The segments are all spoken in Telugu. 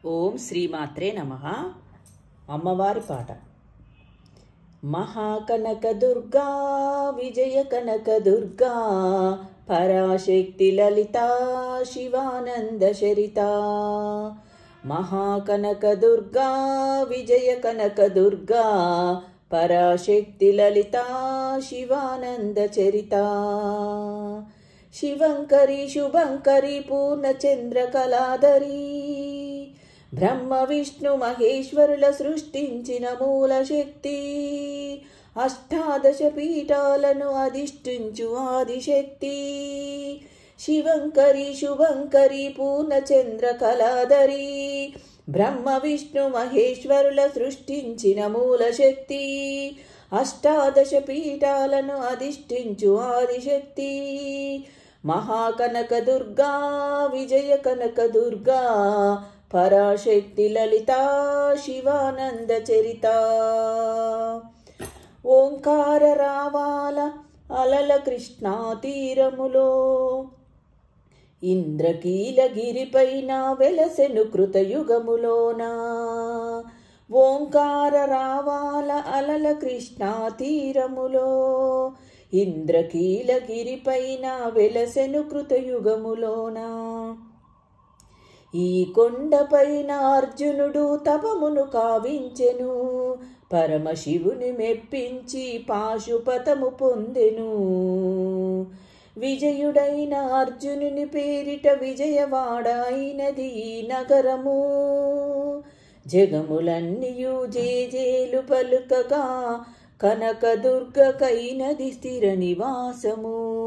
ఓం శ్రీమాత్రే నమః. అమ్మవారి పాట. మహాకనక దుర్గా విజయ కనక దుర్గా పరాశక్తి లలితా శివానంద శరిత. మహాకనక దుర్గా విజయ కనక దుర్గా పరాశక్తి లలితా శివానంద చరిత. శివంకరి శుభంకరి పూర్ణచంద్ర కళాధరి బ్రహ్మ విష్ణు మహేశ్వరుల సృష్టించిన మూల శక్తి. అష్టాదశ పీఠాలను అధిష్ఠించు ఆదిశక్తి. శివంకరి శుభంకరి పూర్ణచంద్ర కళాధరి బ్రహ్మ విష్ణు మహేశ్వరుల సృష్టించిన మూల శక్తి. అష్టాదశ పీఠాలను అధిష్ఠించు ఆదిశక్తి. మహాకనక దుర్గా విజయ కనక దుర్గా పరాశక్తి లలితా శివానంద చరిత. ఓంకార రావాల అలల కృష్ణా తీరములో ఇంద్రకీలగిరిపైన వెలసెను కృతయుగములోన. ఓంకార రావాల అలల కృష్ణా తీరములో ఇంద్రకీలగిరిపైన వెలసెను కృతయుగములోన. ఈ కొండపైన అర్జునుడు తపమును కావించెను. పరమశివుని మెప్పించి పాశుపతము పొందెను. విజయుడైన అర్జునుని పేరిట విజయవాడ అయినది ఈ నగరము. జగములన్నీయు జేజేలు పలుకగా కనకదుర్గకైనది స్థిర నివాసము.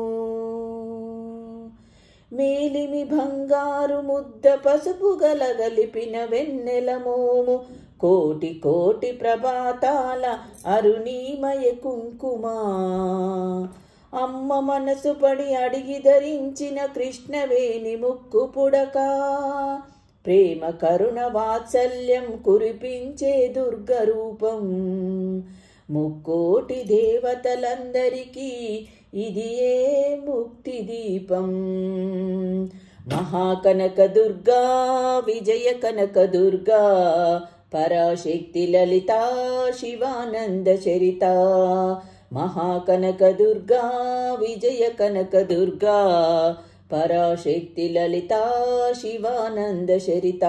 మేలిమి బంగారు ముద్ద పసుపు గలగలిపిన వెన్నెల మోము కోటి కోటి ప్రభాతాల అరుణీమయ కుంకుమ. అమ్మ మనసు పడి అడిగి ధరించిన కృష్ణవేణి ముక్కు పుడక. ప్రేమ కరుణ వాత్సల్యం కురిపించే దుర్గరూపం. ముక్కోటి దేవతలందరికీ ఇది ఏ ముక్తి దీపం. మహాకనక దుర్గా విజయ కనక దుర్గా పరాశక్తి లలితా శివానంద చరిత. మహాకనక దుర్గా విజయ కనక దుర్గా పరాశక్తి లలితా శివానంద శరిత.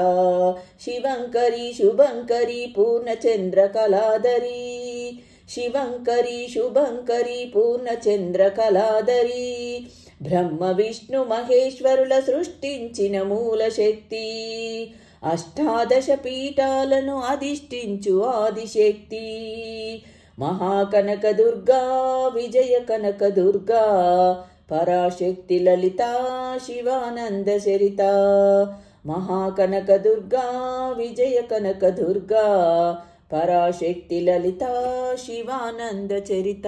శివంకరి శుభంకరి పూర్ణచంద్ర కళాధరి శివంకరి శుభంకరి పూర్ణచంద్ర కళాధరి బ్రహ్మ విష్ణు మహేశ్వరుల సృష్టించిన మూల శక్తి. అష్టాదశ పీఠాలను అధిష్ఠించు ఆదిశక్తి. మహాకనక దుర్గా విజయ కనక దుర్గా పరాశక్తి లలితా శివానంద చరిత. మహాకనక దుర్గా విజయ కనక దుర్గా పరాశక్తి లలితా శివానంద చరిత.